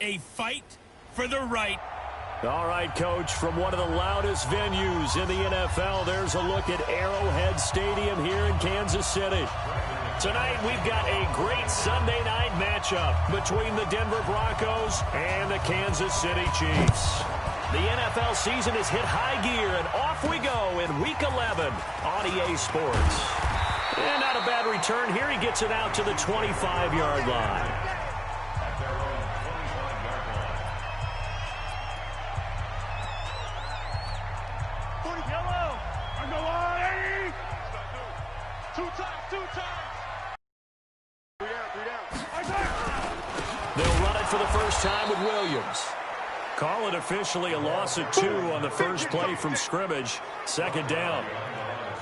A fight for the right. All right, Coach, from one of the loudest venues in the NFL, there's a look at Arrowhead Stadium here in Kansas City. Tonight, we've got a great Sunday night matchup between the Denver Broncos and the Kansas City Chiefs. The NFL season has hit high gear, and off we go in Week 11 on EA Sports. And not a bad return here. He gets it out to the 25-yard line. They'll run it for the first time with Williams. Call it officially a loss of 2 on the first play from scrimmage. Second down.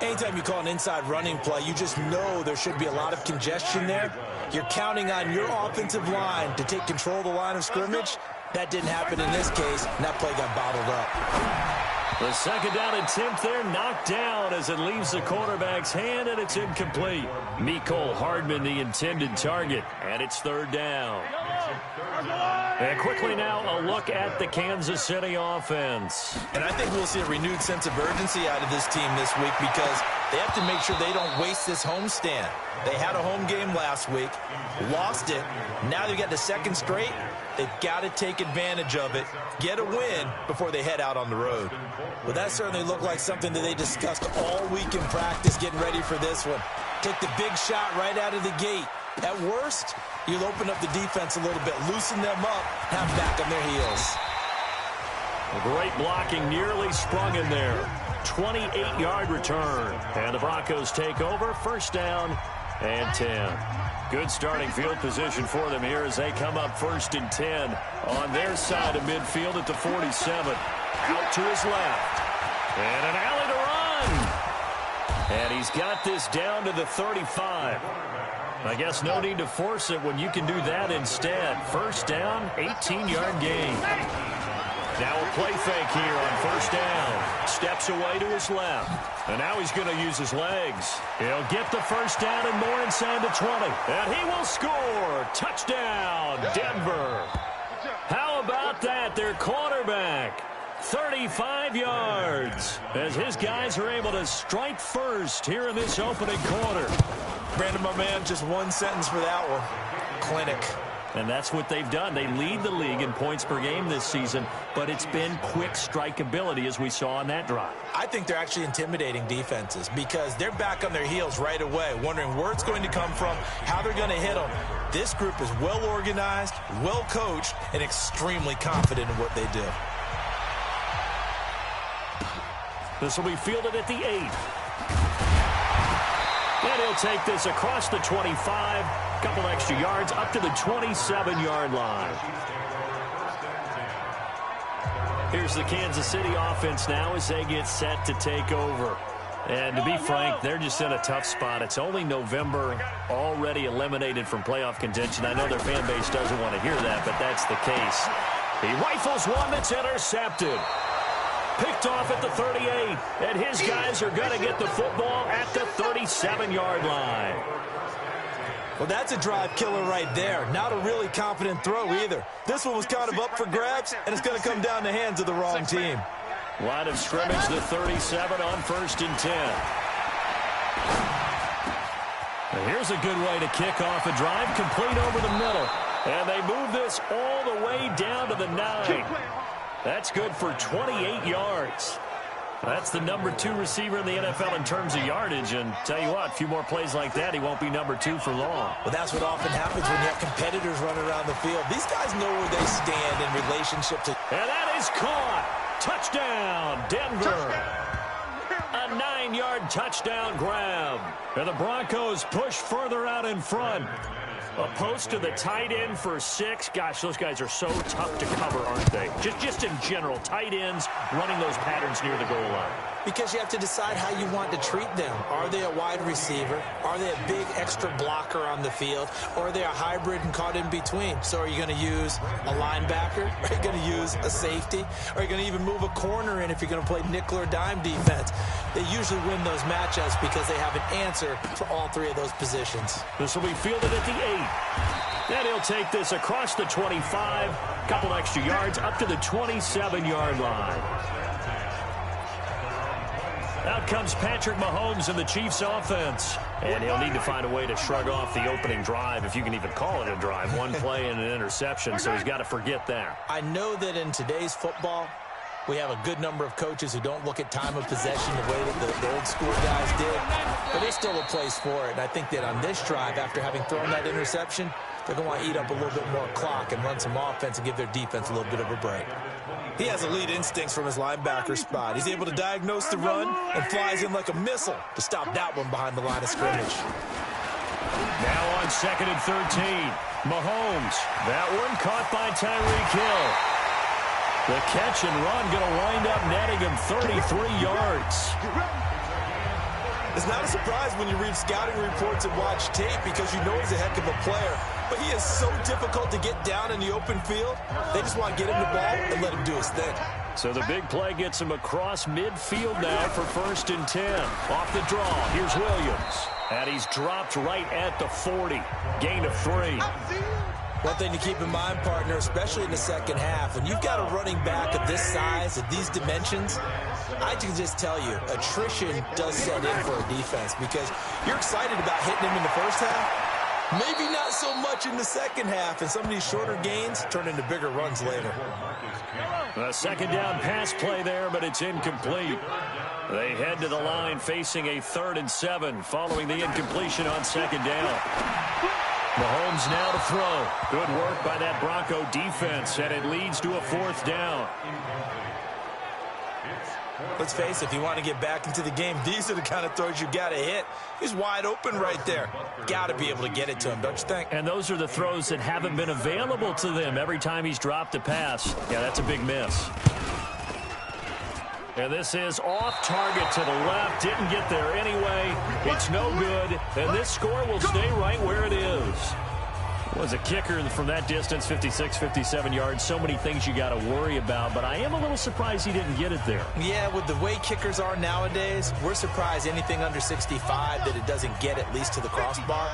Anytime you call an inside running play, you just know there should be a lot of congestion there. You're counting on your offensive line to take control of the line of scrimmage. That didn't happen in this case, and that play got bottled up. The second down attempt there knocked down as it leaves the quarterback's hand, and it's incomplete. Mecole Hardman, the intended target, and it's third down. And quickly now, a look at the Kansas City offense. And I think we'll see a renewed sense of urgency out of this team this week because they have to make sure they don't waste this homestand. They had a home game last week, lost it. Now they've got the second straight. They've got to take advantage of it, get a win before they head out on the road. Well, that certainly looked like something that they discussed all week in practice getting ready for this one. Take the big shot right out of the gate. At worst, you'll open up the defense a little bit, loosen them up, have them back on their heels. Great blocking, nearly sprung in there. 28-yard return. And the Broncos take over, first down and 10. Good starting field position for them here as they come up first and 10 on their side of midfield at the 47. Out to his left. And an alley to run. And he's got this down to the 35. I guess no need to force it when you can do that instead. First down, 18-yard gain. Now a play fake here on first down. Steps away to his left. And now he's going to use his legs. He'll get the first down and more inside the 20. And he will score. Touchdown, Denver. How about that? Their quarterback. 35 yards as his guys are able to strike first here in this opening quarter. Brandon, my man, just one sentence for that one. Clinic. And that's what they've done. They lead the league in points per game this season, but it's been quick strikeability as we saw on that drive. I think they're actually intimidating defenses because they're back on their heels right away, wondering where it's going to come from, how they're going to hit them. This group is well organized, well coached, and extremely confident in what they do. This will be fielded at the 8. And he'll take this across the 25. Couple extra yards up to the 27-yard line. Here's the Kansas City offense now as they get set to take over. And to be frank, they're just in a tough spot. It's only November, already eliminated from playoff contention. I know their fan base doesn't want to hear that, but that's the case. He rifles one that's intercepted. Picked off at the 38, and his guys are going to get the football at the 37-yard line. Well, that's a drive killer right there. Not a really confident throw either. This one was kind of up for grabs, and it's going to come down the hands of the wrong team. Line of scrimmage, the 37 on first and 10. And here's a good way to kick off a drive, complete over the middle. And they move this all the way down to the 9. That's good for 28 yards. That's the number 2 receiver in the NFL in terms of yardage. And tell you what, a few more plays like that, he won't be number 2 for long. Well, that's what often happens when you have competitors running around the field. These guys know where they stand in relationship to... And that is caught. Touchdown, Denver. A 9-yard touchdown grab. And the Broncos push further out in front. A post to the tight end for 6. Gosh, those guys are so tough to cover, aren't they? Just in general, tight ends running those patterns near the goal line. because you have to decide how you want to treat them. Are they a wide receiver? Are they a big extra blocker on the field? Or are they a hybrid and caught in between? So are you going to use a linebacker? Are you going to use a safety? Are you going to even move a corner in if you're going to play nickel or dime defense? They usually win those matchups because they have an answer for all three of those positions. This will be fielded at the 8. And he'll take this across the 25, couple extra yards up to the 27-yard line. Out comes Patrick Mahomes and the Chiefs offense. And he'll need to find a way to shrug off the opening drive, if you can even call it a drive. One play and an interception, so he's got to forget that. I know that in today's football, we have a good number of coaches who don't look at time of possession the way that the old school guys did. But there's still a place for it. And I think that on this drive, after having thrown that interception, they're going to want to eat up a little bit more clock and run some offense and give their defense a little bit of a break. He has elite instincts from his linebacker spot. He's able to diagnose the run and flies in like a missile to stop that one behind the line of scrimmage. Now on 2nd and 13. Mahomes. That one caught by Tyreek Hill. The catch and run going to wind up netting him 33 yards. It's not a surprise when you read scouting reports and watch tape because you know he's a heck of a player. But he is so difficult to get down in the open field. They just want to get him the ball and let him do his thing. So the big play gets him across midfield now for 1st and 10. Off the draw, here's Williams. And he's dropped right at the 40. Gain of 3. One thing to keep in mind, partner, especially in the second half, when you've got a running back of this size, of these dimensions, I can just tell you, attrition does set in for a defense because you're excited about hitting him in the first half. Maybe not so much in the second half, and some of these shorter gains turn into bigger runs later. A second down pass play there, but it's incomplete. They head to the line facing a 3rd and 7 following the incompletion on 2nd down. Mahomes now to throw. Good work by that Bronco defense, and it leads to a 4th down. Let's face it, if you want to get back into the game, these are the kind of throws you got to hit. He's wide open right there. Got to be able to get it to him, don't you think? And those are the throws that haven't been available to them every time he's dropped a pass. Yeah, that's a big miss. And this is off target to the left. Didn't get there anyway. It's no good. And this score will stay right where it is. Was a kicker from that distance, 56, 57 yards. So many things you got to worry about, but I am a little surprised he didn't get it there. Yeah, with the way kickers are nowadays, we're surprised anything under 65 that it doesn't get at least to the crossbar.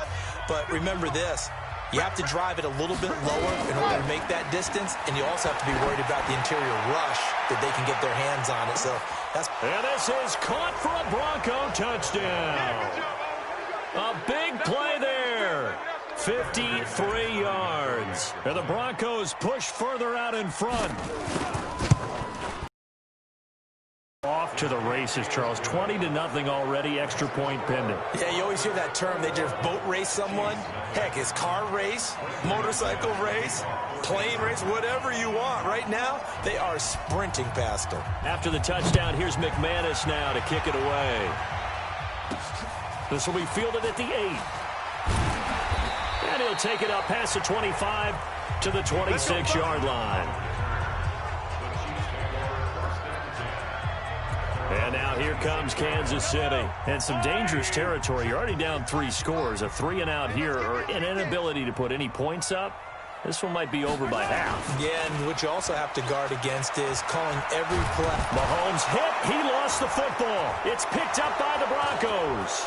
But remember this, you have to drive it a little bit lower in order to make that distance, and you also have to be worried about the interior rush that they can get their hands on it. So that's. And this is caught for a Bronco touchdown. A big play there. 53 yards. And the Broncos push further out in front. Off to the races, Charles. 20-0 already. Extra point pending. Yeah, you always hear that term. They just boat race someone. Heck, it's car race, motorcycle race, plane race, whatever you want. Right now, they are sprinting past them. After the touchdown, here's McManus now to kick it away. This will be fielded at the 8. And he'll take it up past the 25 to the 26-yard line. And now here comes Kansas City. And some dangerous territory. You're already down 3 scores. A 3-and-out here, or an inability to put any points up. This one might be over by half. Yeah, and what you also have to guard against is calling every play. Mahomes hit. He lost the football. It's picked up by the Broncos.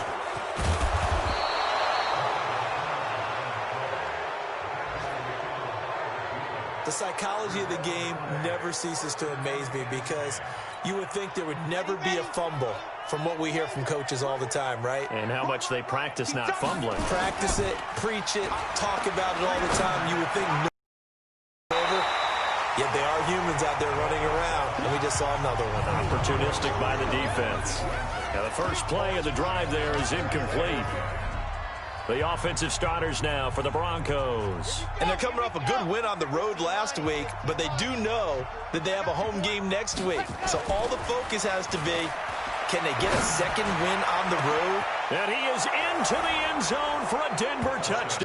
The psychology of the game never ceases to amaze me because you would think there would never be a fumble from what we hear from coaches all the time, right? And how much they practice not fumbling. Practice it, preach it, talk about it all the time. You would think no over. Yet they are humans out there running around, and we just saw another one. Opportunistic by the defense. Now the first play of the drive there is incomplete. The offensive starters now for the Broncos. And they're coming off a good win on the road last week, but they do know that they have a home game next week. So all the focus has to be, can they get a second win on the road? And he is into the end zone for a Denver touchdown.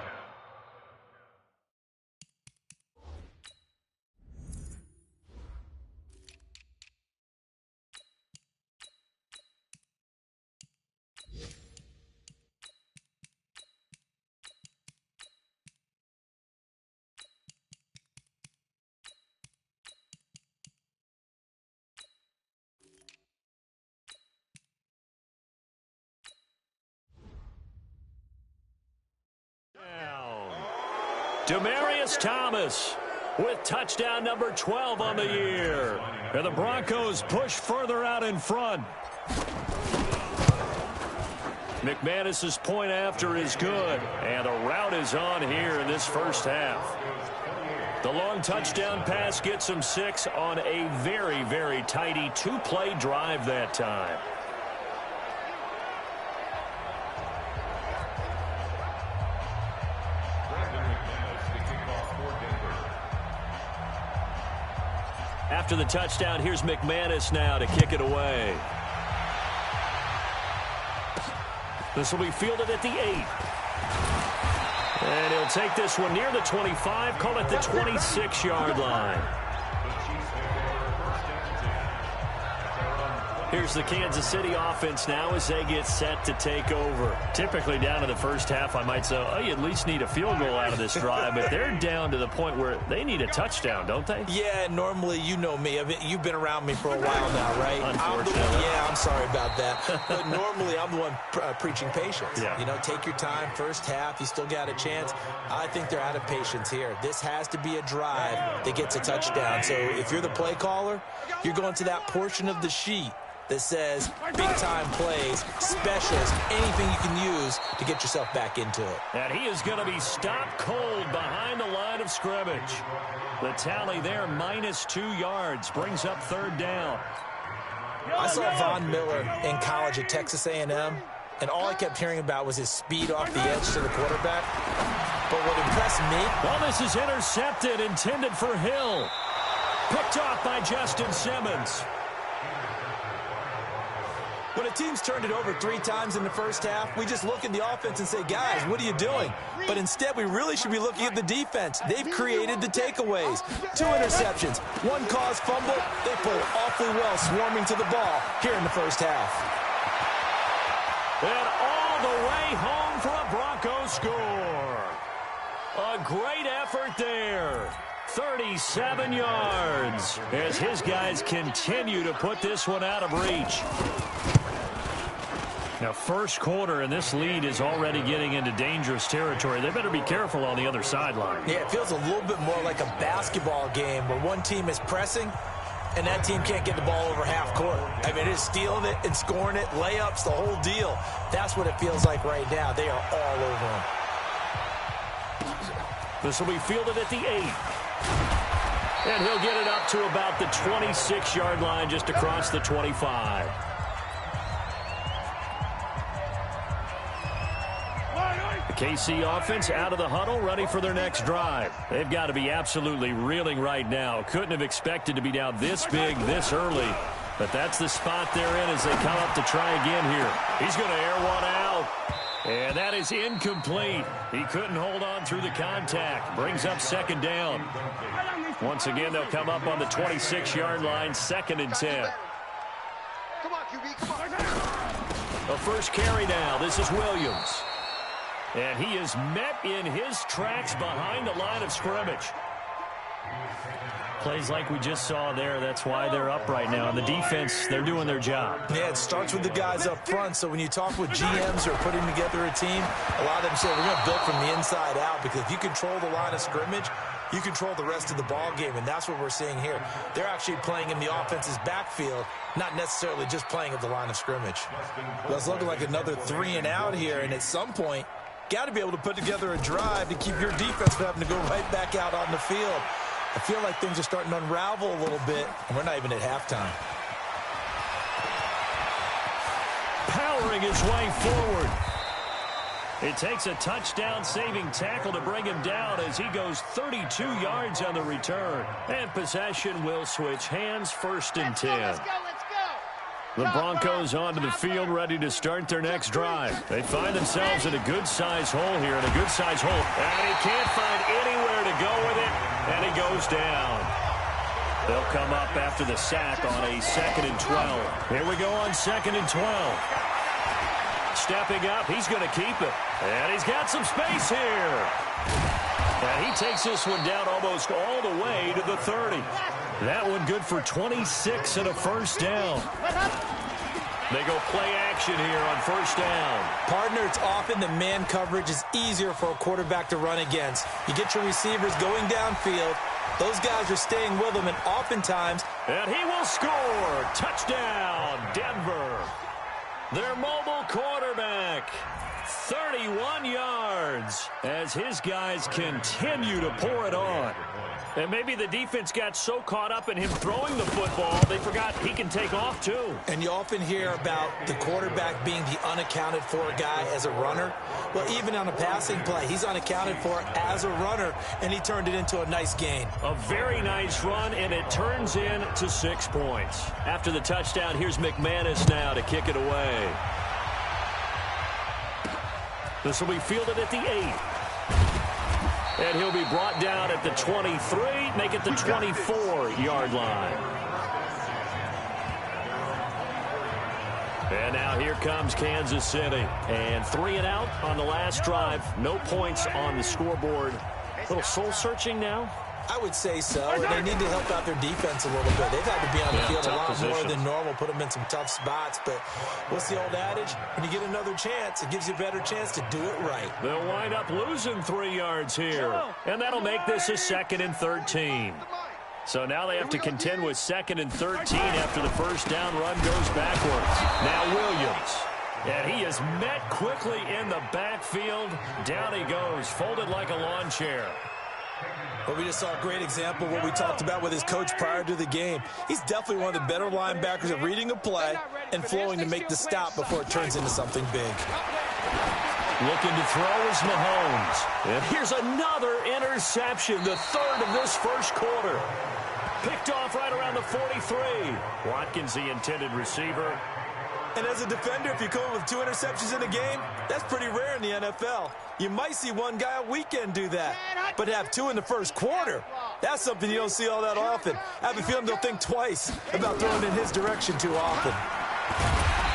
Demaryius Thomas with touchdown number 12 on the year. And the Broncos push further out in front. McManus's point after is good. And the route is on here in this first half. The long touchdown pass gets him 6 on a very, very tidy 2-play drive that time. After the touchdown, here's McManus now to kick it away. This will be fielded at the 8. And he'll take this one near the 25, call it the 26-yard line. Here's the Kansas City offense now as they get set to take over. Typically down to the first half, I might say, oh, you at least need a field goal out of this drive, but they're down to the point where they need a touchdown, don't they? Yeah, normally, you know me. I mean, you've been around me for a while now, right? Unfortunately. I'm sorry about that. But normally, I'm the one preaching patience. Yeah. You know, take your time, first half, you still got a chance. I think they're out of patience here. This has to be a drive that gets a touchdown. So if you're the play caller, you're going to that portion of the sheet that says big-time plays, specials, anything you can use to get yourself back into it. And he is going to be stopped cold behind the line of scrimmage. The tally there, -2 yards, brings up 3rd down. I saw Von Miller in college at Texas A&M, and all I kept hearing about was his speed off the edge to the quarterback. But what impressed me... Well, this is intercepted, intended for Hill. Picked off by Justin Simmons. When a team's turned it over 3 times in the first half, we just look at the offense and say, guys, what are you doing? But instead, we really should be looking at the defense. They've created the takeaways. 2 interceptions, 1 caused fumble. They played awfully well swarming to the ball here in the first half. And all the way home for a Broncos score. A great effort there. 37 yards as his guys continue to put this one out of reach. Now, first quarter, and this lead is already getting into dangerous territory. They better be careful on the other sideline. Yeah, it feels a little bit more like a basketball game where one team is pressing and that team can't get the ball over half court. I mean, it is stealing it and scoring it, layups, the whole deal. That's what it feels like right now. They are all over them. This will be fielded at the 8. And he'll get it up to about the 26-yard line, just across the 25. The KC offense out of the huddle, ready for their next drive. They've got to be absolutely reeling right now. Couldn't have expected to be down this big, this early. But that's the spot they're in as they come up to try again here. He's going to air one out. And that is incomplete. He couldn't hold on through the contact. Brings up 2nd down. Once again, they'll come up on the 26-yard line, 2nd and 10. Come on, QB, come on. The first carry now. This is Williams. And he is met in his tracks behind the line of scrimmage. Plays like we just saw there. That's why they're up right now. And the defense, they're doing their job. Yeah, it starts with the guys up front. So when you talk with GMs who are putting together a team, a lot of them say we're going to build from the inside out, because if you control the line of scrimmage, you control the rest of the ball game, and that's what we're seeing here. They're actually playing in the offense's backfield, not necessarily just playing at the line of scrimmage. Well, it's looking like another 3 and out here, and at some point, got to be able to put together a drive to keep your defense from having to go right back out on the field. I feel like things are starting to unravel a little bit, and we're not even at halftime. Powering his way forward. It takes a touchdown-saving tackle to bring him down as he goes 32 yards on the return. And possession will switch hands, 1st and 10. Let's go. The Broncos onto the field, ready to start their next drive. They find themselves in a good-sized hole here, and a good-sized hole. And he can't find anywhere to go with it, and he goes down. They'll come up after the sack on a 2nd and 12. Here we go on 2nd and 12. Stepping up, he's going to keep it. And he's got some space here. And he takes this one down almost all the way to the 30. That one good for 26 and a 1st down. They go play action here on first down. Partner, it's often the man coverage is easier for a quarterback to run against. You get your receivers going downfield. Those guys are staying with them, and oftentimes... And he will score. Touchdown, Denver. Their mobile quarterback. 31 yards as his guys continue to pour it on. And maybe the defense got so caught up in him throwing the football, they forgot he can take off too. And you often hear about the quarterback being the unaccounted for guy as a runner. Well, even on a passing play, he's unaccounted for as a runner, and he turned it into a nice gain. A very nice run, and it turns into 6 points. After the touchdown, here's McManus now to kick it away. This will be fielded at the 8. And he'll be brought down at the 23, make it the 24-yard line. And now here comes Kansas City. And 3 and out on the last drive. No points on the scoreboard. A little soul-searching now? I would say so, and they need to help out their defense a little bit. They've had to be on the field a lot more than normal, put them in some tough spots. But what's the old adage? When you get another chance, it gives you a better chance to do it right. They'll wind up losing 3 yards here, and that'll make this a 2nd and 13. So now they have to contend with 2nd and 13 after the first down run goes backwards. Now Williams. And he is met quickly in the backfield. Down he goes, folded like a lawn chair. Well, we just saw a great example of what we talked about with his coach prior to the game. He's definitely one of the better linebackers at reading a play and flowing to make the stop before it turns into something big. Looking to throw is Mahomes. And here's another interception, the 3rd of this first quarter. Picked off right around the 43. Watkins, the intended receiver. And as a defender, if you come up with 2 interceptions in a game, that's pretty rare in the NFL. You might see one guy a weekend do that. But to have 2 in the first quarter, that's something you don't see all that often. I have a feeling they'll think twice about throwing in his direction too often.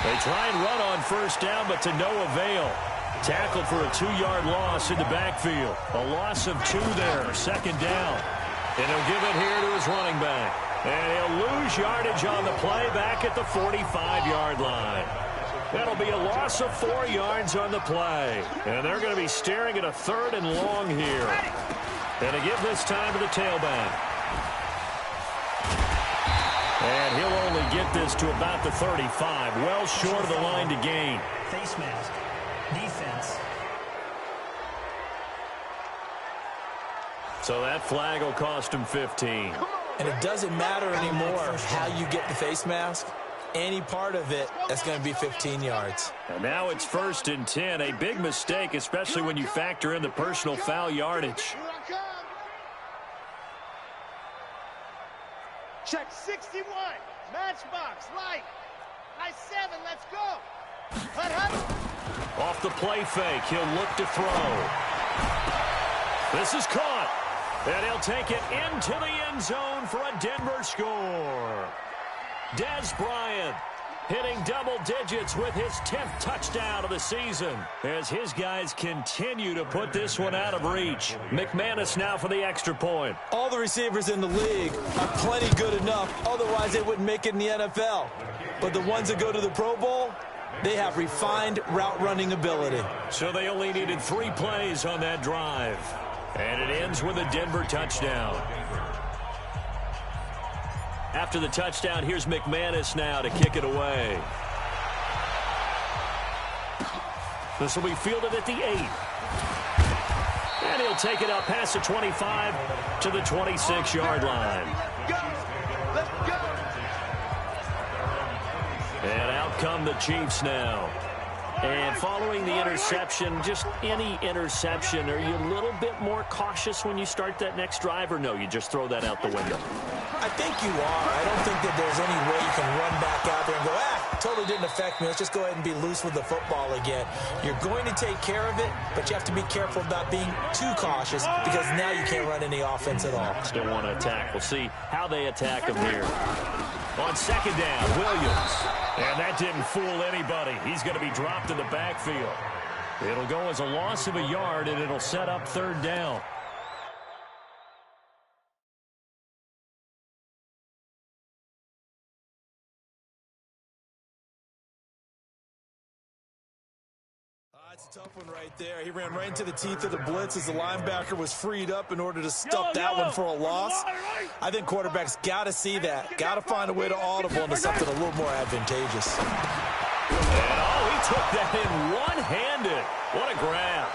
They try and run on first down, but to no avail. Tackled for a 2-yard loss in the backfield. A loss of 2 there, 2nd down. And he'll give it here to his running back. And he'll lose yardage on the play back at the 45-yard line. That'll be a loss of 4 yards on the play. And they're going to be staring at a 3rd and long here. And to give this time to the tailback. And he'll only get this to about the 35. Well short of the line to gain. Face mask. Defense. So that flag will cost him 15. And it doesn't matter anymore how you get the face mask. Any part of it, that's going to be 15 yards. And now it's 1st and 10. A big mistake, especially when you factor in the personal foul yardage. Check 61. Matchbox. Light. High 7. Let's go. Off the play fake. He'll look to throw. This is caught. And he'll take it into the end zone for a Denver score. Dez Bryant hitting double digits with his 10th touchdown of the season as his guys continue to put this one out of reach. McManus now for the extra point. All the receivers in the league are plenty good enough, otherwise they wouldn't make it in the NFL. But the ones that go to the Pro Bowl, they have refined route running ability. So they only needed 3 plays on that drive. And it ends with a Denver touchdown. After the touchdown, here's McManus now to kick it away. This will be fielded at the 8. And he'll take it up past the 25 to the 26-yard line. Let's go. And out come the Chiefs now. And following the interception, just any interception, are you a little bit more cautious when you start that next drive, or no, you just throw that out the window? I think you are. I don't think that there's any way you can run back out there and go, totally didn't affect me. Let's just go ahead and be loose with the football again. You're going to take care of it, but you have to be careful about being too cautious because now you can't run any offense at all. Still want to attack. We'll see how they attack him here. On 2nd down, Williams. And that didn't fool anybody. He's going to be dropped in the backfield. It'll go as a loss of a yard, and it'll set up 3rd down. That's a tough one right there. He ran right into the teeth of the blitz as the linebacker was freed up in order to stuff that one for a loss. I think quarterbacks got to see that, got to find a way to audible into something a little more advantageous. And he took that in one-handed. What a grab.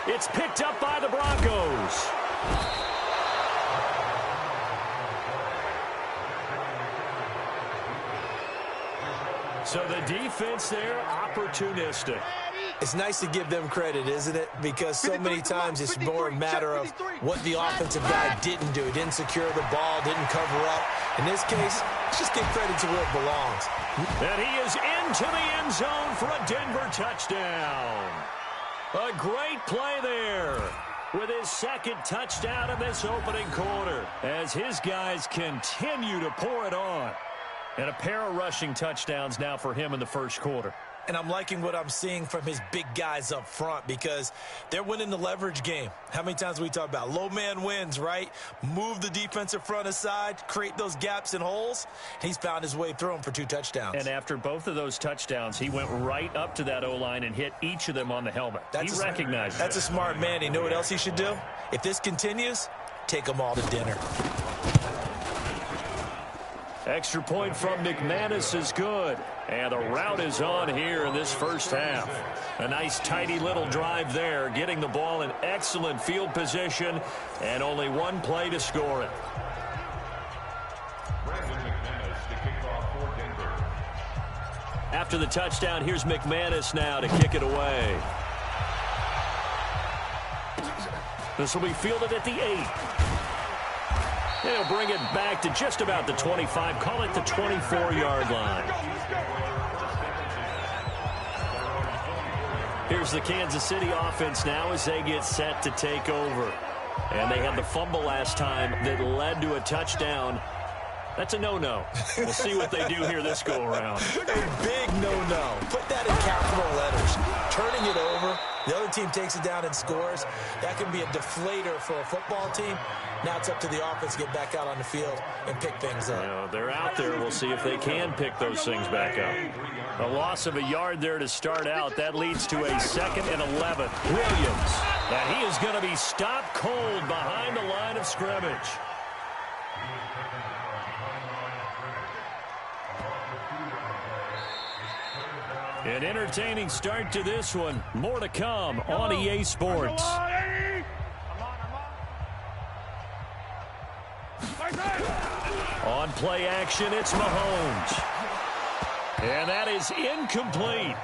It's picked up by the Broncos. So the defense there, opportunistic. It's nice to give them credit, isn't it? Because so many times it's more a matter of what the offensive guy didn't do. He didn't secure the ball, didn't cover up. In this case, let's just give credit to where it belongs. And he is into the end zone for a Denver touchdown. A great play there with his second touchdown in this opening quarter as his guys continue to pour it on. And a pair of rushing touchdowns now for him in the first quarter. And I'm liking what I'm seeing from his big guys up front because they're winning the leverage game. How many times we talk about low man wins, right? Move the defensive front aside, create those gaps and holes. He's found his way through them for 2 touchdowns. And after both of those touchdowns, he went right up to that O-line and hit each of them on the helmet. He recognized That's a smart man. You know what else he should do? If this continues, take them all to dinner. Extra point from McManus is good. And the route is on here in this first half. A nice, tidy little drive there, getting the ball in excellent field position, and only one play to score it. After the touchdown, here's McManus now to kick it away. This will be fielded at the 8. They'll bring it back to just about the 25. Call it the 24-yard line. Here's the Kansas City offense now as they get set to take over. And they had the fumble last time that led to a touchdown. That's a no-no. We'll see what they do here this go-around. A big no-no. Put that in capital letters. Turning it over. The other team takes it down and scores. That can be a deflator for a football team. Now it's up to the offense to get back out on the field and pick things up. Well, they're out there. We'll see if they can pick those things back up. A loss of a yard there to start out. That leads to a 2nd and 11. Williams. And he is going to be stopped cold behind the line of scrimmage. An entertaining start to this one. More to come on EA Sports. On play action, it's Mahomes. And that is incomplete.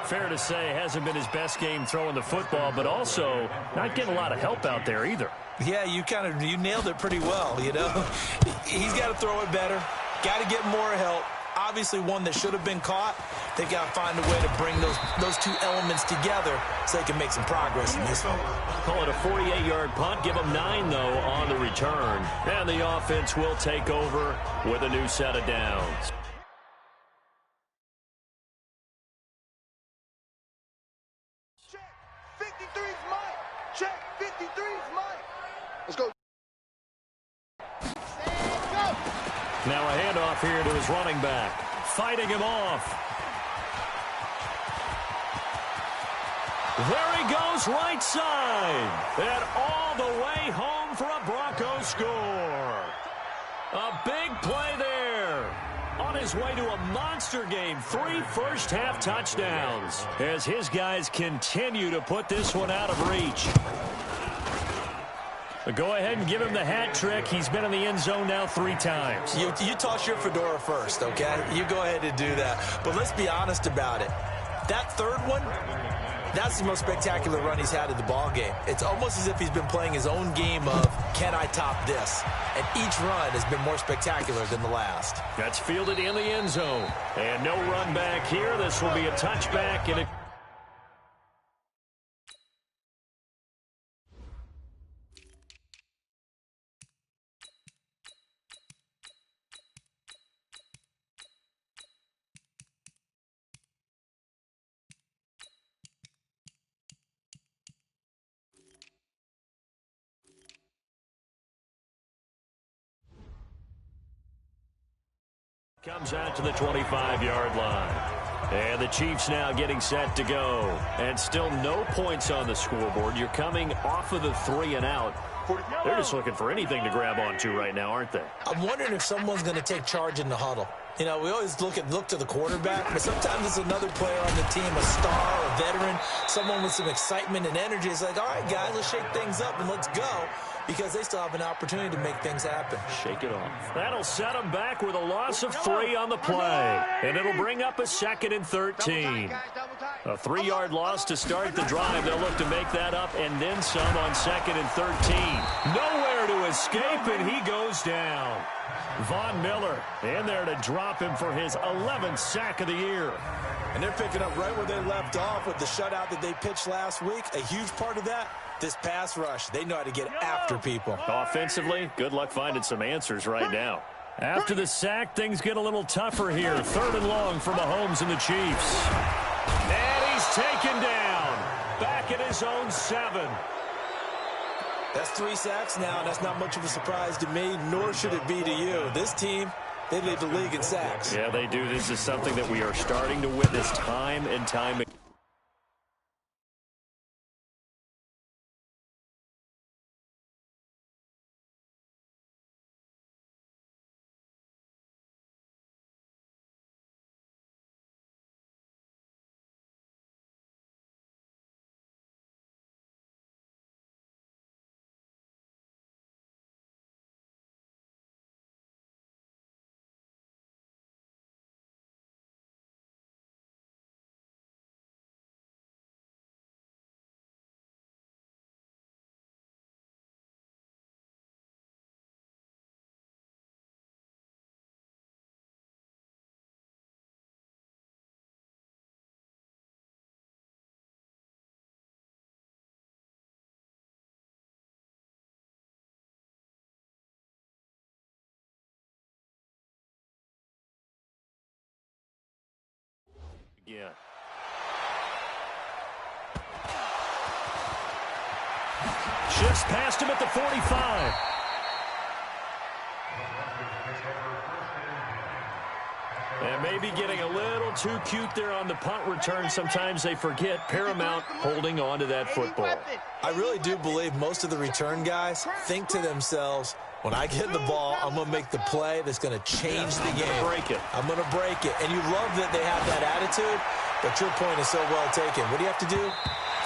Fair to say, hasn't been his best game throwing the football, but also not getting a lot of help out there either. Yeah, you nailed it pretty well, you know. He's got to throw it better. Got to get more help. Obviously one that should have been caught. They've got to find a way to bring those 2 elements together so they can make some progress in this one. Call it a 48-yard punt. Give them 9, though, on the return. And the offense will take over with a new set of downs. Check. 53's mine. Check. 53's mine. Let's go. Now a handoff here to his running back. Fighting him off. There he goes, right side. And all the way home for a Broncos score. A big play there. On his way to a monster game. 3 first-half touchdowns. As his guys continue to put this one out of reach. But go ahead and give him the hat trick. He's been in the end zone now 3 times. You toss your fedora first, okay? You go ahead and do that. But let's be honest about it. That third one, that's the most spectacular run he's had in the ballgame. It's almost as if he's been playing his own game of, can I top this? And each run has been more spectacular than the last. That's fielded in the end zone. And no run back here. This will be a touchback and a Comes out to the 25-yard line. And the Chiefs now getting set to go. And still no points on the scoreboard. You're coming off of the 3 and out. They're just looking for anything to grab onto right now, aren't they? I'm wondering if someone's going to take charge in the huddle. You know, we always look to the quarterback, but sometimes it's another player on the team, a star, a veteran, someone with some excitement and energy. It's like, all right, guys, let's shake things up and let's go, because they still have an opportunity to make things happen. Shake it off. That'll set them back with a loss of 3 on the play. And it'll bring up a 2nd and 13. A 3-yard loss to start the drive. They'll look to make that up and then some on 2nd and 13. Nowhere to escape, and he goes down. Von Miller in there to drop him for his 11th sack of the year. And they're picking up right where they left off with the shutout that they pitched last week. A huge part of that, this pass rush. They know how to get after people. Offensively, good luck finding some answers right now. After the sack, things get a little tougher here. 3rd and long for Mahomes and the Chiefs. And he's taken down. Back at his own 7. That's 3 sacks now, and that's not much of a surprise to me, nor should it be to you. This team, they lead the league in sacks. Yeah, they do. This is something that we are starting to witness time and time again. Yeah. Just past him at the 45. And maybe getting a little too cute there on the punt return. Sometimes they forget Paramount holding on to that football. I really do believe most of the return guys think to themselves, when I get the ball, I'm going to make the play that's going to change the game. Break it. I'm going to break it. And you love that they have that attitude, but your point is so well taken. What do you have to do?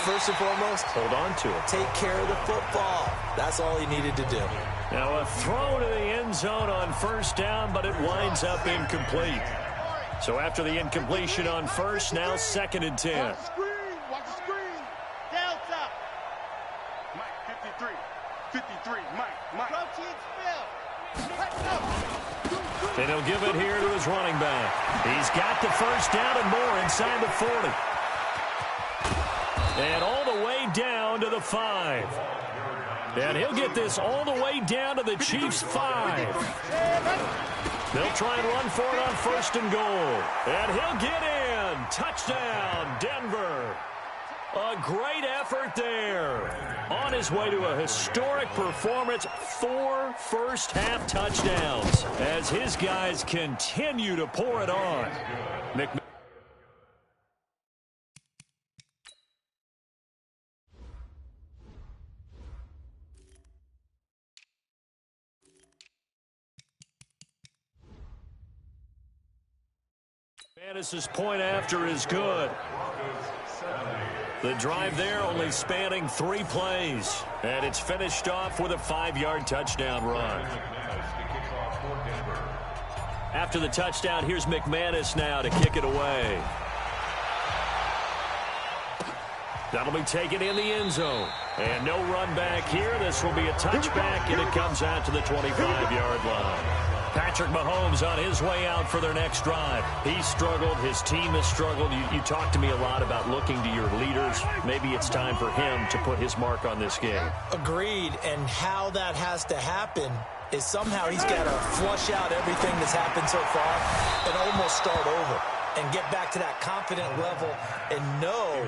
First and foremost, hold on to it. Take care of the football. That's all he needed to do. Now a throw to the end zone on 1st down, but it winds up incomplete. So after the incompletion on 1st, now 2nd and 10. Watch the screen. Delta. Mike, 53, Mike. Protein spill. And he'll give it here to his running back. He's got the 1st down and more inside the 40. And all the way down to the 5. And he'll get this all the way down to the Chiefs' 5. They'll try and run for it on 1st and goal. And he'll get in. Touchdown, Denver. A great effort there. On his way to a historic performance, 4 first-half touchdowns as his guys continue to pour it on. McManus's point after is good. The drive there only spanning 3 plays. And it's finished off with a 5-yard touchdown run. After the touchdown, here's McManus now to kick it away. That'll be taken in the end zone. And no run back here. This will be a touchback, and it comes out to the 25-yard line. Patrick Mahomes on his way out for their next drive. He struggled. His team has struggled. You talked to me a lot about looking to your leaders. Maybe it's time for him to put his mark on this game. Agreed. And how that has to happen is somehow he's got to flush out everything that's happened so far and almost start over and get back to that confident level and know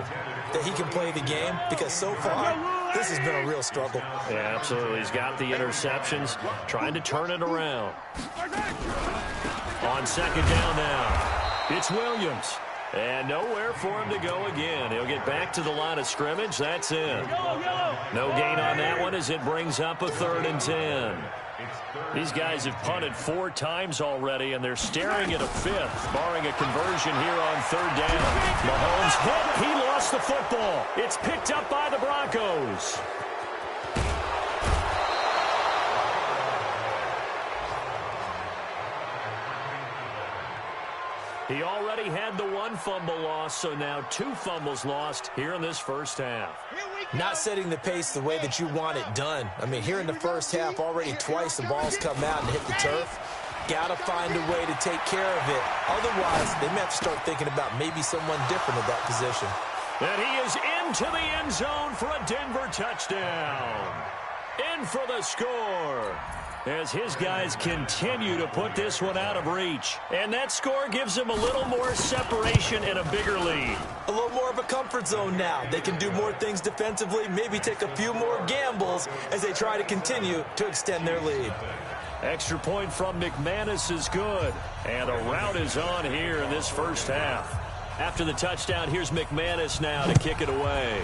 that he can play the game, because so far this has been a real struggle. Yeah, absolutely. He's got the interceptions, trying to turn it around. On second down now, it's Williams. And nowhere for him to go again. He'll get back to the line of scrimmage. That's it. No gain on that one as it brings up a 3rd and 10. These guys have punted 4 times already, and they're staring at a 5th, barring a conversion here on 3rd down. Mahomes hit. He lost the football. It's picked up by the Broncos. He already had the 1 fumble loss, so now 2 fumbles lost here in this first half. Not setting the pace the way that you want it done. I mean, here in the first half, already twice the ball's come out and hit the turf. Got to find a way to take care of it. Otherwise, they may have to start thinking about maybe someone different at that position. And he is into the end zone for a Denver touchdown. In for the score, as his guys continue to put this one out of reach. And that score gives them a little more separation and a bigger lead. A little more of a comfort zone now. They can do more things defensively, maybe take a few more gambles as they try to continue to extend their lead. Extra point from McManus is good. And a rout is on here in this first half. After the touchdown, here's McManus now to kick it away.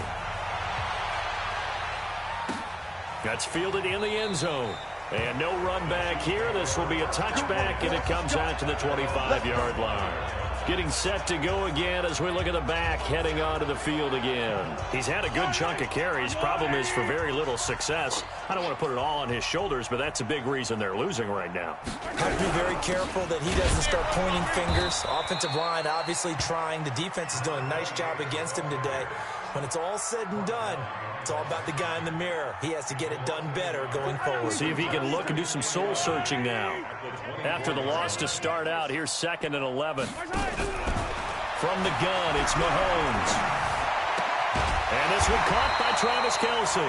That's fielded in the end zone. And no run back here. This will be a touchback, and it comes out to the 25-yard line. Getting set to go again as we look at the back heading onto the field again. He's had a good chunk of carries. Problem is for very little success. I don't want to put it all on his shoulders, but that's a big reason they're losing right now. Have to be very careful that he doesn't start pointing fingers. Offensive line obviously trying. The defense is doing a nice job against him today. When it's all said and done, it's all about the guy in the mirror. He has to get it done better going forward. See if he can look and do some soul searching now. After the loss to start out, here's 2nd and 11. From the gun, it's Mahomes. And this one caught by Travis Kelce.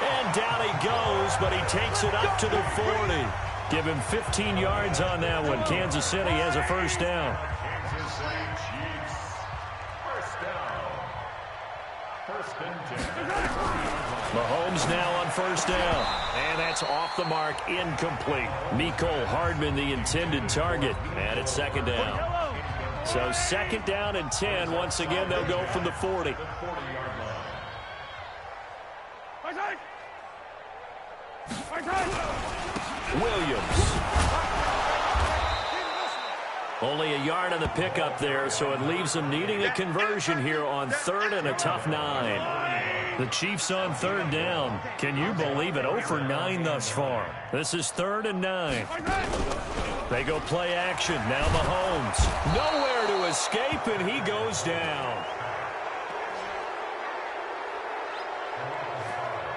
And down he goes, but he takes it up to the 40. Give him 15 yards on that one. Kansas City has a first down. Mahomes now on first down. And that's off the mark, incomplete. Mecole Hardman, the intended target. And it's 2nd down. So 2nd down and 10. Once again, they'll go from the 40. Williams. Only a yard on the pickup there, so it leaves them needing a conversion here on 3rd and a tough 9. The Chiefs on 3rd down. Can you believe it? 0 for 9 thus far. This is 3rd and 9. They go play action. Now Mahomes. Nowhere to escape, and he goes down.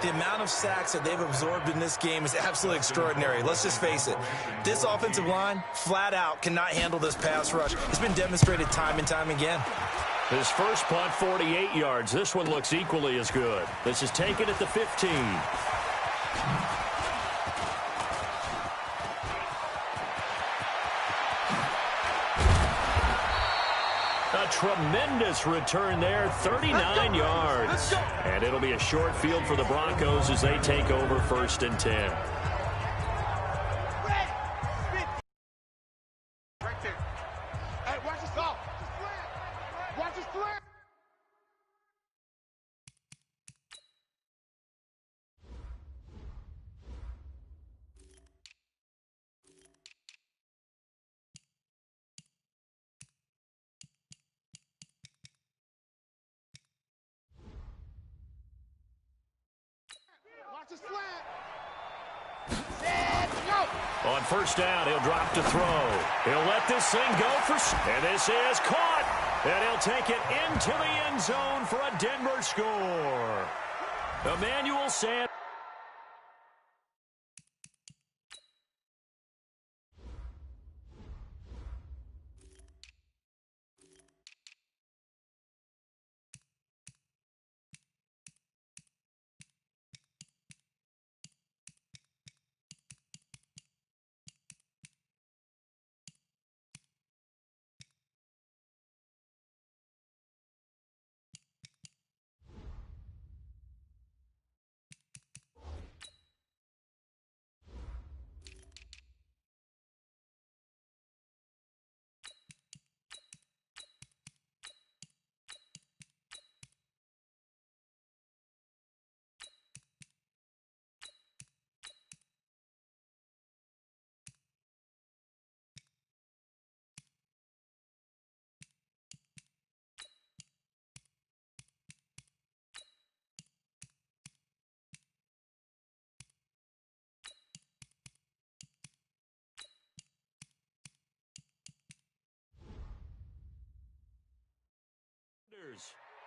The amount of sacks that they've absorbed in this game is absolutely extraordinary. Let's just face it. This offensive line, flat out, cannot handle this pass rush. It's been demonstrated time and time again. His first punt, 48 yards. This one looks equally as good. This is taken at the 15. A tremendous return there, 39 yards. And it'll be a short field for the Broncos as they take over 1st and 10. Right there. Hey, watch this off. Watch this slant. Watch the slant. Set, go. On first down, he'll drop to throw. He'll let this thing go and this is caught. And he'll take it into the end zone for a Denver score. Emmanuel Sanders.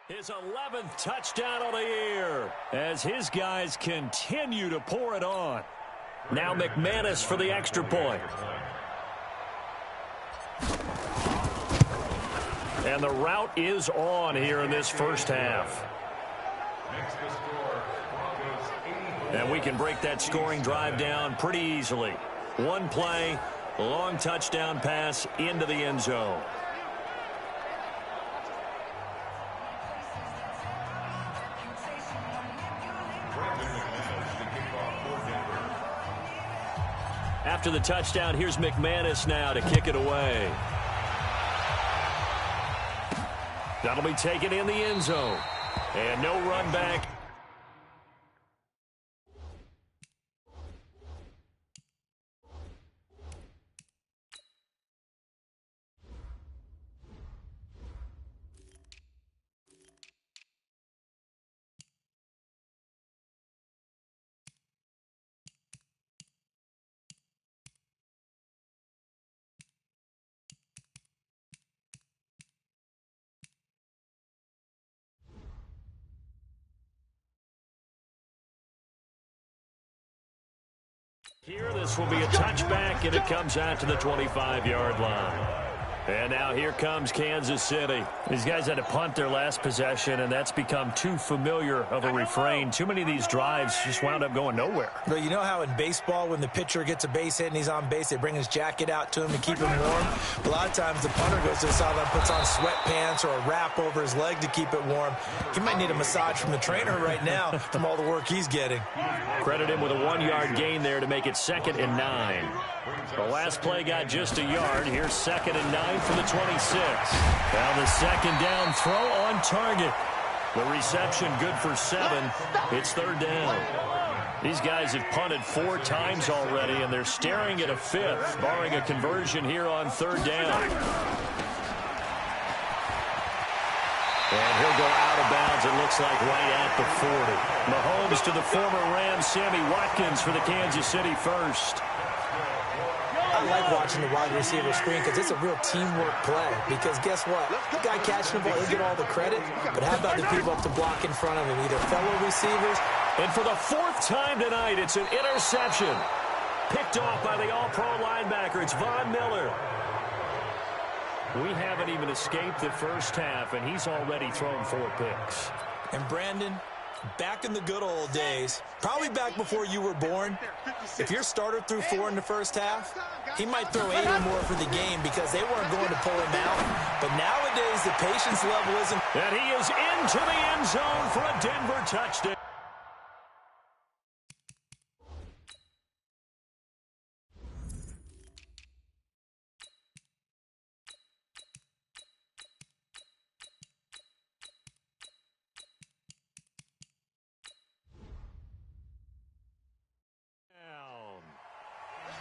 His 11th touchdown of the year as his guys continue to pour it on. Now McManus for the extra point. And the route is on here in this first half. And we can break that scoring drive down pretty easily. One play, long touchdown pass into the end zone. After the touchdown, here's McManus now to kick it away. That'll be taken in the end zone. And no run back. Here, this will be a touchback, and it comes out to the 25-yard line. And now here comes Kansas City. These guys had to punt their last possession, and that's become too familiar of a refrain. Too many of these drives just wound up going nowhere. But you know how in baseball, when the pitcher gets a base hit and he's on base, they bring his jacket out to him to keep him warm? A lot of times the punter goes to the sideline, puts on sweatpants or a wrap over his leg to keep it warm. He might need a massage from the trainer right now from all the work he's getting. Credit him with a 1-yard gain there to make it 2nd and 9. The last play got just a yard. Here's 2nd and 9 from the 26. Now the second down throw on target. The reception good for 7. It's 3rd down. These guys have punted 4 times already, and they're staring at a 5th, barring a conversion here on 3rd down. And he'll go out of bounds, it looks like, right at the 40. Mahomes to the former Ram, Sammy Watkins for the Kansas City first. I like watching the wide receiver screen because it's a real teamwork play. Because guess what? The guy catching the ball, he'll get all the credit. But how about the people up to block in front of him, either fellow receivers? And for the 4th time tonight, it's an interception. Picked off by the all-pro linebacker. It's Von Miller. We haven't even escaped the first half, and he's already thrown 4 picks. And Brandon, back in the good old days, probably back before you were born, if your starter threw 4 in the first half, he might throw 8 or more for the game because they weren't going to pull him out. But nowadays, the patience level isn't. And he is into the end zone for a Denver touchdown.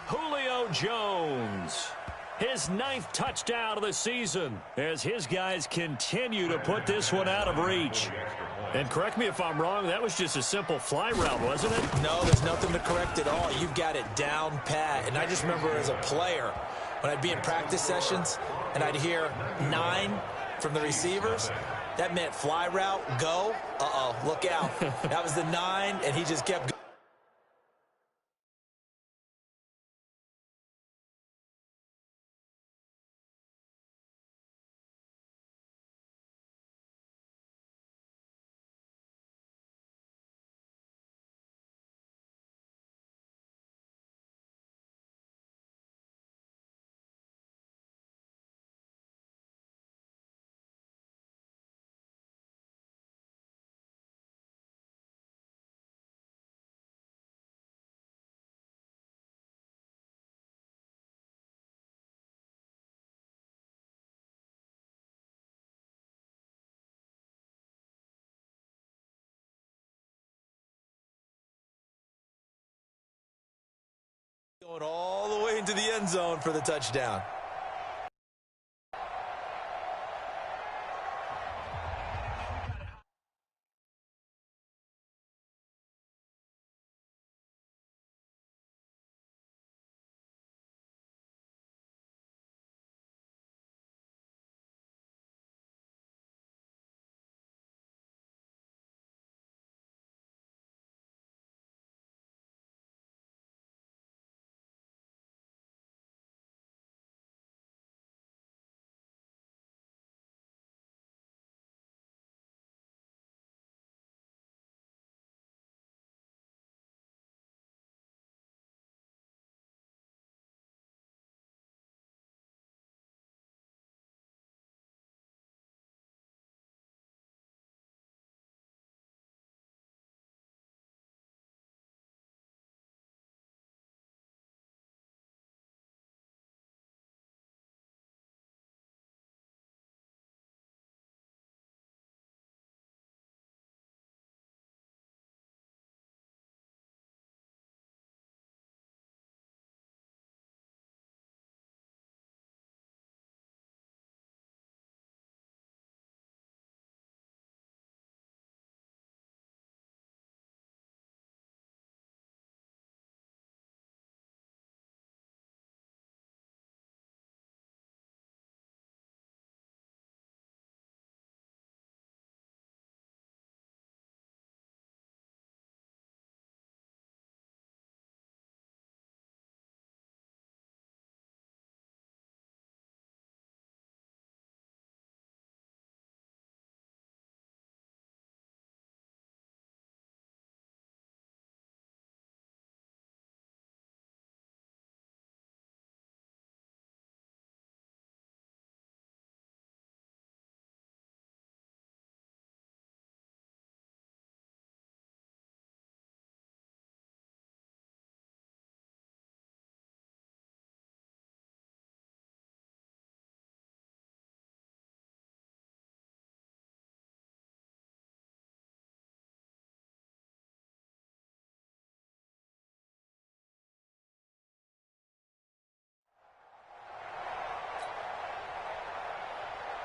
Julio Jones, his 9th touchdown of the season as his guys continue to put this one out of reach. And correct me if I'm wrong, that was just a simple fly route, wasn't it? No, there's nothing to correct at all. You've got it down pat. And I just remember as a player, when I'd be in practice sessions and I'd hear 9 from the receivers, that meant fly route, go, look out. That was the 9, and he just kept going. Going all the way into the end zone for the touchdown.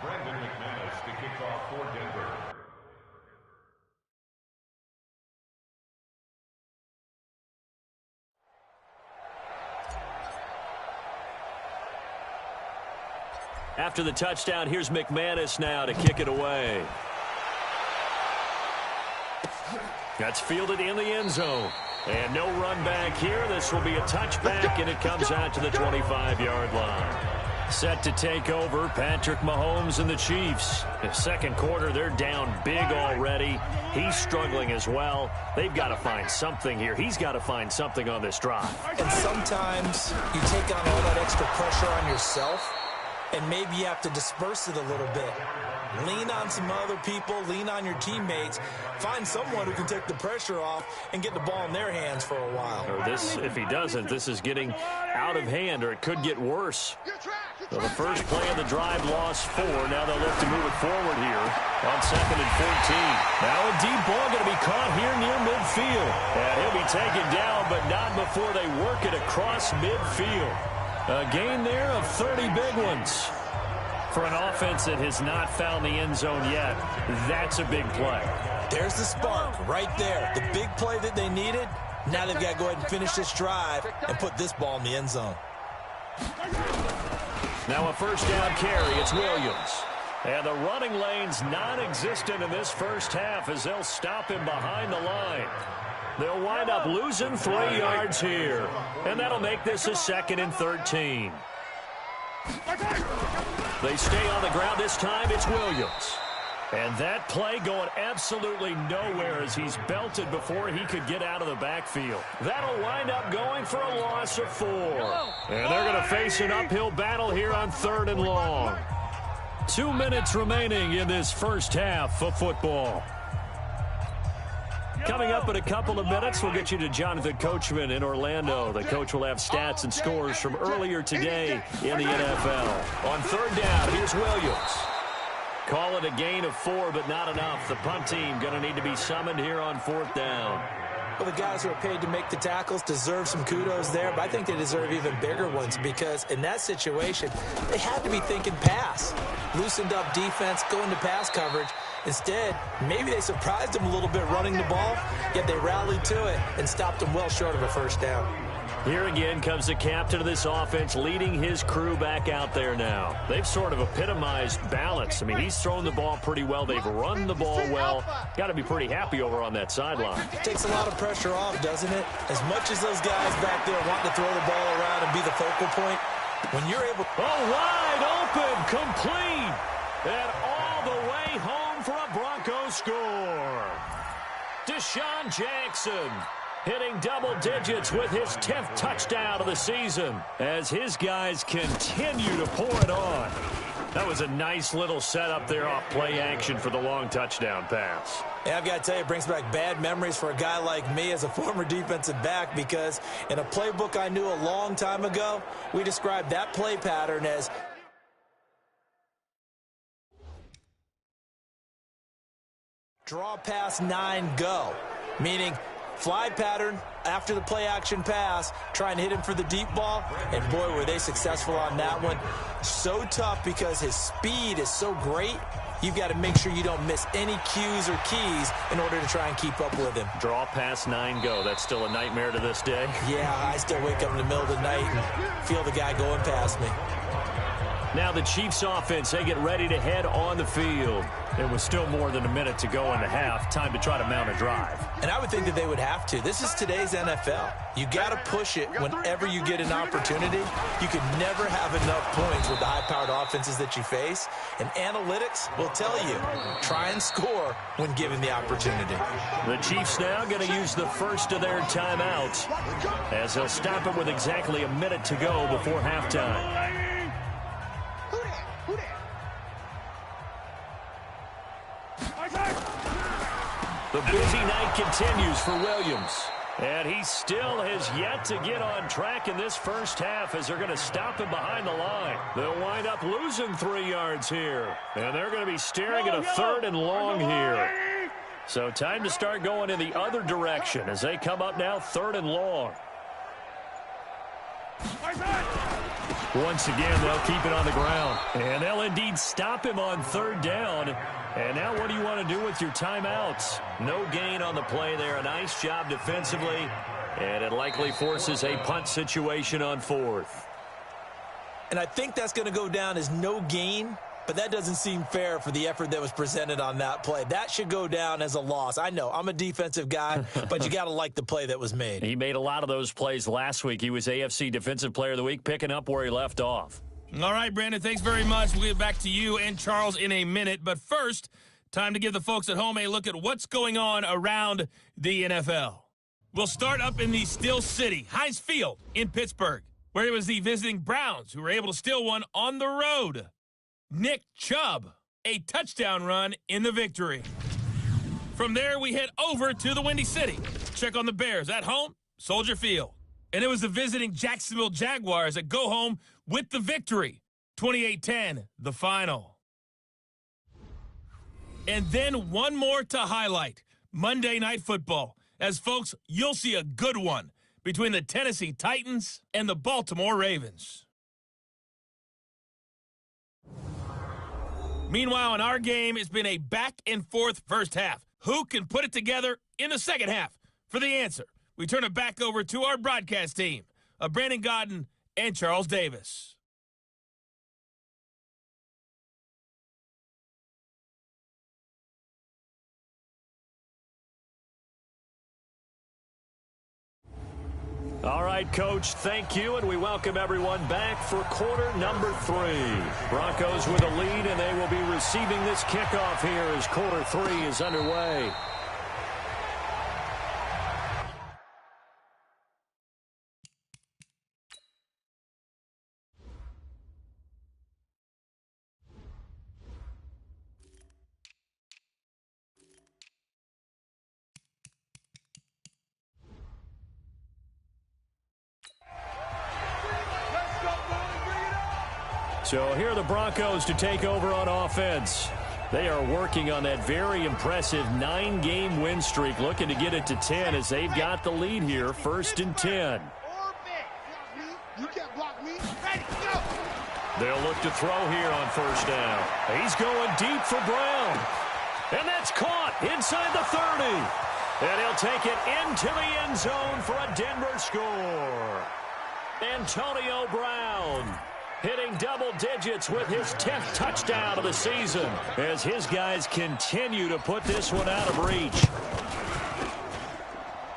McManus to kick off for Denver. After the touchdown, here's McManus now to kick it away. That's fielded in the end zone. And no run back here. This will be a touchback, and it comes out to the 25-yard line. Set to take over, Patrick Mahomes and the Chiefs. In the second quarter, they're down big already. He's struggling as well. They've got to find something here. He's got to find something on this drive. And sometimes you take on all that extra pressure on yourself, and maybe you have to disperse it a little bit. Lean on some other people, lean on your teammates, find someone who can take the pressure off and get the ball in their hands for a while. Or this, if he doesn't, this is getting out of hand, or it could get worse. So the first play of the drive lost 4. Now they'll look to move it forward here on 2nd and 14. Now a deep ball going to be caught here near midfield. And he'll be taken down, but not before they work it across midfield. A gain there of 30 big ones. For an offense that has not found the end zone yet, that's a big play. There's the spark right there. The big play that they needed. Now they've got to go ahead and finish this drive and put this ball in the end zone. Now a first down carry. It's Williams. And the running lane's non-existent in this first half as they'll stop him behind the line. They'll wind up losing 3 yards here. And that'll make this a 2nd and 13. They stay on the ground this time. It's Williams. And that play going absolutely nowhere as he's belted before he could get out of the backfield. That'll wind up going for a loss of 4. And they're going to face an uphill battle here on 3rd and long. 2 minutes remaining in this first half of football. Coming up in a couple of minutes, we'll get you to Jonathan Coachman in Orlando. The coach will have stats and scores from earlier today in the NFL. On 3rd down, here's Williams. Call it a gain of 4, but not enough. The punt team going to need to be summoned here on 4th down. Well, the guys who are paid to make the tackles deserve some kudos there, but I think they deserve even bigger ones because in that situation, they had to be thinking pass. Loosened up defense, going to pass coverage. Instead, maybe they surprised him a little bit running the ball, yet they rallied to it and stopped him well short of a first down. Here again comes the captain of this offense leading his crew back out there now. They've sort of epitomized balance. I mean, he's thrown the ball pretty well. They've run the ball well. Got to be pretty happy over on that sideline. It takes a lot of pressure off, doesn't it? As much as those guys back there want to throw the ball around and be the focal point, when you're able... Oh, wide open, complete, and all the way home for a Broncos score. Deshaun Jackson hitting double digits with his 10th touchdown of the season as his guys continue to pour it on. That was a nice little setup there off play action for the long touchdown pass. Yeah, I've got to tell you, it brings back bad memories for a guy like me as a former defensive back because in a playbook I knew a long time ago, we described that play pattern as draw pass 9 go, meaning fly pattern after the play action pass, trying to hit him for the deep ball, and boy, were they successful on that one. So tough because his speed is so great, you've got to make sure you don't miss any cues or keys in order to try and keep up with him. Draw pass 9 go. That's still a nightmare to this day. Yeah, I still wake up in the middle of the night and feel the guy going past me. Now the Chiefs offense, they get ready to head on the field. It was still more than a minute to go in the half. Time to try to mount a drive. And I would think that they would have to. This is today's NFL. You got to push it whenever you get an opportunity. You can never have enough points with the high-powered offenses that you face. And analytics will tell you, try and score when given the opportunity. The Chiefs now going to use the first of their timeouts as they'll stop it with exactly a minute to go before halftime. The busy night continues for Williams. And he still has yet to get on track in this first half as they're going to stop him behind the line. They'll wind up losing 3 yards here. And they're going to be staring at a 3rd and long here. So time to start going in the other direction as they come up now 3rd and long. Once again, they'll keep it on the ground. And they'll indeed stop him on third down. And now what do you want to do with your timeouts? No gain on the play there. A nice job defensively. And it likely forces a punt situation on fourth. And I think that's going to go down as no gain, but that doesn't seem fair for the effort that was presented on that play. That should go down as a loss. I know, I'm a defensive guy, but you got to like the play that was made. He made a lot of those plays last week. He was AFC Defensive Player of the Week, picking up where he left off. All right, Brandon, thanks very much. We'll get back to you and Charles in a minute. But first, time to give the folks at home a look at what's going on around the NFL. We'll start up in the Steel City, Heinz Field in Pittsburgh, where it was the visiting Browns who were able to steal one on the road. Nick Chubb, a touchdown run in the victory. From there, we head over to the Windy City. Check on the Bears at home, Soldier Field. And it was the visiting Jacksonville Jaguars that go home with the victory. 28-10, the final. And then one more to highlight. Monday Night Football. As folks, you'll see a good one between the Tennessee Titans and the Baltimore Ravens. Meanwhile, in our game, it's been a back-and-forth first half. Who can put it together in the second half? For the answer, we turn it back over to our broadcast team of Brandon Godden and Charles Davis. All right, Coach, thank you, and we welcome everyone back for quarter number 3. Broncos with a lead, and they will be receiving this kickoff here as quarter 3 is underway. So here are the Broncos to take over on offense. They are working on that very impressive 9-game win streak, looking to get it to 10 as they've got the lead here, 1st and 10. You can't block me. Ready, go. They'll look to throw here on 1st down. He's going deep for Brown. And that's caught inside the 30. And he'll take it into the end zone for a Denver score. Antonio Brown hitting double digits with his 10th touchdown of the season as his guys continue to put this one out of reach.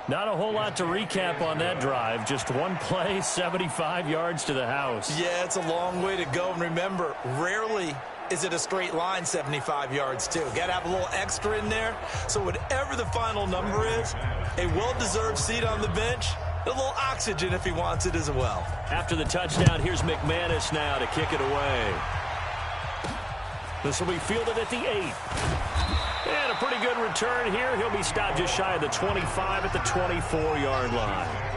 Not a whole lot to recap on that drive. Just one play, 75 yards to the house. Yeah, it's a long way to go. And remember, rarely is it a straight line 75 yards, too. Got to have a little extra in there. So whatever the final number is, a well-deserved seat on the bench, a little oxygen if he wants it as well. After the touchdown, here's McManus now to kick it away. This will be fielded at the 8. And a pretty good return here. He'll be stopped just shy of the 25 at the 24-yard line.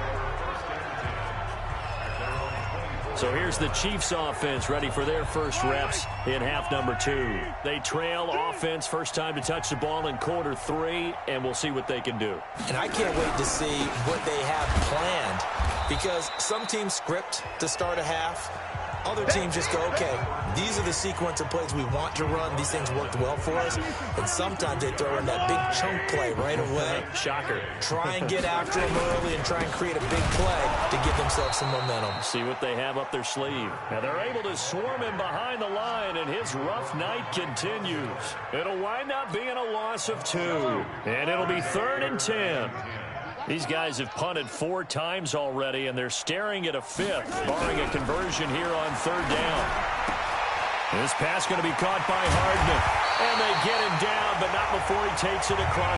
So here's the Chiefs offense ready for their first reps in half number 2. They trail offense first time to touch the ball in quarter 3, and we'll see what they can do. And I can't wait to see what they have planned, because some teams script to start a half. Other teams just go, okay, these are the sequence of plays we want to run. These things worked well for us. And sometimes they throw in that big chunk play right away. Shocker. Try and get after them early and try and create a big play to give themselves some momentum. See what they have up their sleeve. Now they're able to swarm him behind the line, and his rough night continues. It'll wind up being a loss of 2. And it'll be 3rd and 10. These guys have punted 4 times already, and they're staring at a 5th, barring a conversion here on 3rd down. This pass going to be caught by Hardman. And they get him down, but not before he takes it across.